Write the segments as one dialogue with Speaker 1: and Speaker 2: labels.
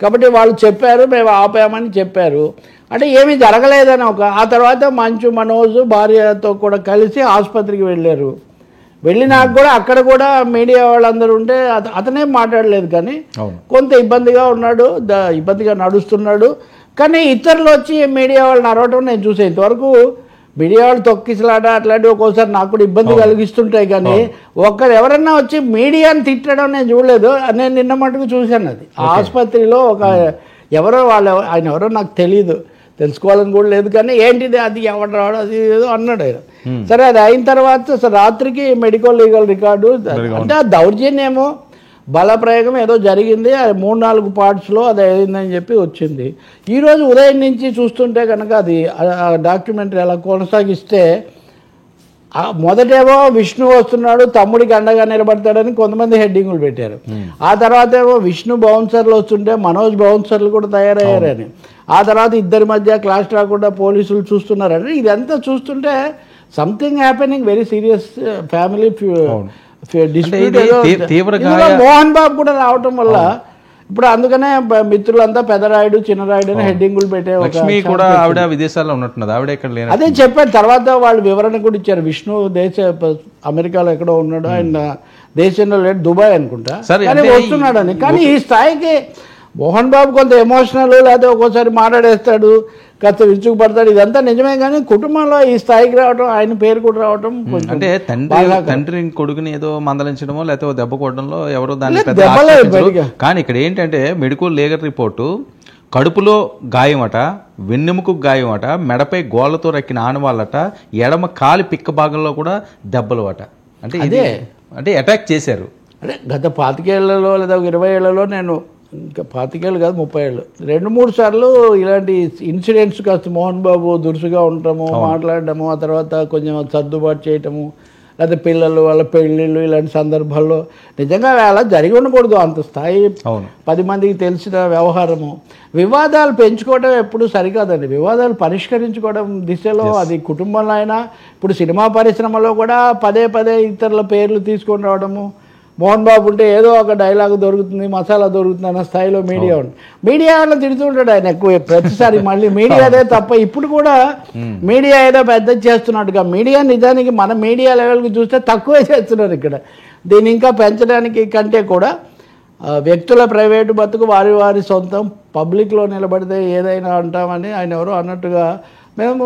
Speaker 1: కాబట్టి వాళ్ళు చెప్పారు, మేము ఆపామని చెప్పారు. అంటే ఏమీ జరగలేదని ఆ తర్వాత మంచు మనోజ్ భార్యతో కూడా కలిసి ఆసుపత్రికి వెళ్ళారు. వెళ్ళినాక కూడా అక్కడ కూడా మీడియా వాళ్ళందరూ ఉంటే అతనేం మాట్లాడలేదు, కానీ కొంత ఇబ్బందిగా ఉన్నాడు, ఇబ్బందిగా నడుస్తున్నాడు. కానీ ఇతరులు వచ్చి మీడియా వాళ్ళని అరవటం నేను చూసే ఇంతవరకు మీడియా వాళ్ళు తొక్కిసలాట అట్లాంటివి ఒక్కోసారి నాకు కూడా ఇబ్బంది కలిగిస్తుంటాయి. కానీ ఒక్కరు ఎవరన్నా వచ్చి మీడియాని తిట్టడం నేను చూడలేదు. నేను నిన్న మటుకు చూశాను. అది ఆసుపత్రిలో ఎవరో ఆయన ఎవరో నాకు తెలియదు, తెలుసుకోవాలని కూడా లేదు. కానీ ఏంటిది అది ఎవరు రావడం అది ఏదో అన్నాడు ఆయన. సరే, అది అయిన తర్వాత రాత్రికి మెడికల్ లీగల్ రికార్డు అంటే ఆ దౌర్జన్యమో బలప్రయోగం ఏదో జరిగింది, 3-4 పార్ట్స్లో అది అయిందని చెప్పి వచ్చింది. ఈరోజు ఉదయం నుంచి చూస్తుంటే కనుక అది డాక్యుమెంటరీ అలా కొనసాగిస్తే మొదటేమో విష్ణు వస్తున్నాడు, తమ్ముడికి అండగా నిలబడతాడని కొంతమంది హెడ్డింగులు పెట్టారు. ఆ తర్వాత ఏమో విష్ణు బౌన్సర్లు వస్తుంటే మనోజ్ బౌన్సర్లు కూడా తయారయ్యారని, ఆ తర్వాత ఇద్దరి మధ్య క్లాష్ రాకుండా పోలీసులు చూస్తున్నారని, ఇదంతా చూస్తుంటే something happening very serious family Mohan Babu కూడా రావటం వల్ల ఇప్పుడు అందుకనే మిత్రులంతా పెదరాయుడు చిన్నరాయుడు అని హెడ్డింగులు పెట్టే
Speaker 2: విదేశాల్లో ఉన్నట్టున్నది, ఆవిడ ఇక్కడ లేదు
Speaker 1: అదే చెప్పారు. తర్వాత వాళ్ళు వివరణ కూడా ఇచ్చారు. విష్ణు అమెరికాలో ఎక్కడో ఉన్నాడు, ఆయన దేశంలో లేడు, దుబాయ్ అనుకుంటా, కానీ వస్తున్నాడని. కానీ ఈ స్థాయికి మోహన్ బాబు కొంత ఎమోషనల్, లేకపోతే ఒక్కోసారి మాట్లాడేస్తాడు, కాస్త విరుచుకుపడతాడు, ఇదంతా నిజమే. కానీ కుటుంబంలో ఈ స్థాయికి రావడం, ఆయన పేరు కూడా రావడం
Speaker 2: అంటే తండ్రి కొడుకుని ఏదో మందలించడమో లేకపోతే దెబ్బ కొట్టడంలో ఎవరో దాన్ని కానీ ఇక్కడ ఏంటంటే మెడికల్ లీగల్ రిపోర్టు కడుపులో గాయమట, వెన్నెముకు గాయమట, మెడపై గోళ్లతో రక్కిన ఆనవాళ్ళట, ఎడమ కాలి పిక్క భాగంలో కూడా దెబ్బలు అట. అంటే ఇదే అంటే అటాక్ చేశారు.
Speaker 1: అంటే గత 25 ఏళ్లలో లేదా 20 ఏళ్లలో నేను ఇంకా 25 ఏళ్ళు కాదు 30 ఏళ్ళు 2-3 సార్లు ఇలాంటి ఇన్సిడెంట్స్ కాస్త మోహన్ బాబు దురుసుగా ఉండటము, మాట్లాడటము, ఆ తర్వాత కొంచెం సర్దుబాటు చేయటము, లేకపోతే పిల్లలు వాళ్ళ పెళ్ళిళ్ళు ఇలాంటి సందర్భాల్లో నిజంగా అలా జరిగి ఉండకూడదు. అంత స్థాయి 10 మందికి తెలిసిన వ్యవహారము. వివాదాలు పెంచుకోవడం ఎప్పుడు సరికాదండి. వివాదాలు పరిష్కరించుకోవడం దిశలో అది కుటుంబంలో అయినా, ఇప్పుడు సినిమా పరిశ్రమలో కూడా పదే ఇతరుల పేర్లు తీసుకొని రావడము. మోహన్ బాబు ఉంటే ఏదో ఒక డైలాగ్ దొరుకుతుంది, మసాలా దొరుకుతుంది అన్న స్థాయిలో మీడియా ఉంది. మీడియా వాళ్ళని తిడుతుంటాడు ఆయన ఎక్కువ ప్రతిసారి. మళ్ళీ మీడియాదే తప్ప ఇప్పుడు కూడా మీడియా ఏదో పెద్ద చేస్తున్నట్టుగా, మీడియా నిజానికి మన మీడియా లెవెల్కి చూస్తే తక్కువే చేస్తున్నారు ఇక్కడ. దీన్ని ఇంకా పెంచడానికి కంటే కూడా వ్యక్తుల ప్రైవేటు బతుకు వారి సొంతం, పబ్లిక్లో నిలబడితే ఏదైనా అంటామని ఆయన ఎవరో అన్నట్టుగా మేము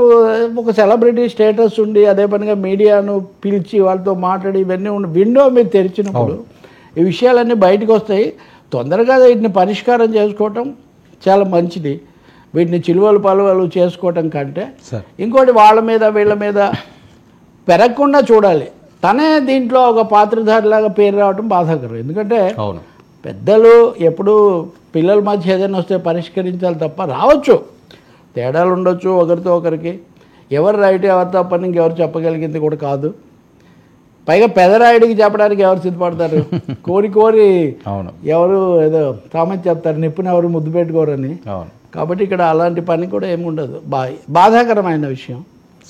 Speaker 1: ఒక సెలబ్రిటీ స్టేటస్ ఉండి అదే పనిగా మీడియాను పిలిచి వాళ్ళతో మాట్లాడి ఇవన్నీ విండో మీరు తెరిచినప్పుడు ఈ విషయాలన్నీ బయటకు వస్తాయి. తొందరగా వీటిని పరిష్కారం చేసుకోవటం చాలా మంచిది. వీటిని చిలువలు చేసుకోవటం కంటే ఇంకోటి వాళ్ళ మీద వీళ్ళ మీద పెరగకుండా చూడాలి. తనే దీంట్లో ఒక పాత్రధారిలాగా పేరు రావడం బాధాకరం. ఎందుకంటే పెద్దలు ఎప్పుడు పిల్లల మధ్య ఏదైనా వస్తే పరిష్కరించాలి తప్ప, రావచ్చు తేడాలు ఉండొచ్చు ఒకరితో ఒకరికి, ఎవరు రైట్ ఎవరు తప్పని ఇంకెవరు చెప్పగలిగింది కూడా కాదు. పైగా పెదరాయుడికి చెప్పడానికి ఎవరు సిద్ధపడతారు? కోరి ఎవరు ఏదో సామెత చెప్తారు, నిప్పుని ఎవరు ముద్దు పెట్టుకోరని. కాబట్టి ఇక్కడ అలాంటి పని కూడా ఏమి ఉండదు. బాధాకరమైన విషయం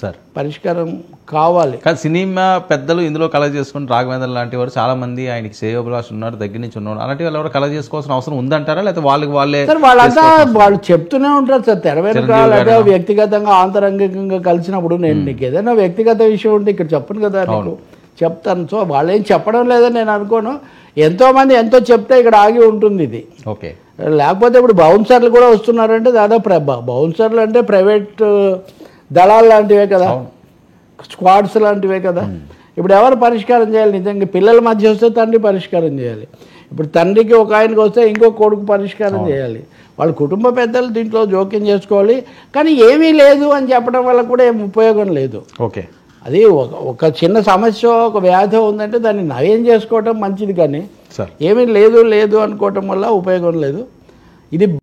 Speaker 2: సార్,
Speaker 1: పరిష్కారం కావాలి.
Speaker 2: కానీ సినిమా పెద్దలు ఇందులో కలెక్ట్ చేసుకుని రాఘవేంద్ర లాంటి వారు చాలా మంది ఆయనకి శ్రేయోభిలాష్ ఉన్నారు, దగ్గర నుంచి ఉన్నారు, అలాంటి వాళ్ళు ఎవరు కలెక్ట్ చేసుకోవాల్సిన అవసరం ఉందంటారా? లేకపోతే వాళ్ళే
Speaker 1: సార్ వాళ్ళంతా వాళ్ళు చెప్తూనే ఉంటారు సార్. తెర వెనుక లేదా వ్యక్తిగతంగా ఆంతరంగికంగా కలిసినప్పుడు నేను నీకు ఏదైనా వ్యక్తిగత విషయం ఉంటే ఇక్కడ చెప్పను కదా, నీకు చెప్తాను. సో వాళ్ళు ఏం చెప్పడం లేదని నేను అనుకోను. ఎంతోమంది ఎంతో చెప్తే ఇక్కడ ఆగి ఉంటుంది ఇది.
Speaker 2: ఓకే,
Speaker 1: లేకపోతే ఇప్పుడు బౌన్సర్లు కూడా వస్తున్నారంటే దాదాపు బౌన్సర్లు అంటే ప్రైవేట్ దళాలు లాంటివే కదా, స్క్వాడ్స్ లాంటివే కదా. ఇప్పుడు ఎవరు పరిష్కారం చేయాలి? నిజంగా పిల్లల మధ్య వస్తే తండ్రి పరిష్కారం చేయాలి. ఇప్పుడు తండ్రికి ఒక ఆయనకు వస్తే ఇంకో కొడుకు పరిష్కారం చేయాలి. వాళ్ళ కుటుంబ పెద్దలు దీంట్లో జోక్యం చేసుకోవాలి. కానీ ఏమీ లేదు అని చెప్పడం వల్ల కూడా ఏం ఉపయోగం లేదు.
Speaker 2: ఓకే,
Speaker 1: అది ఒక చిన్న సమస్య, ఒక వ్యాధి ఉందంటే దాన్ని నయం చేసుకోవటం మంచిది, కానీ ఏమీ లేదు అనుకోవటం వల్ల ఉపయోగం లేదు. ఇది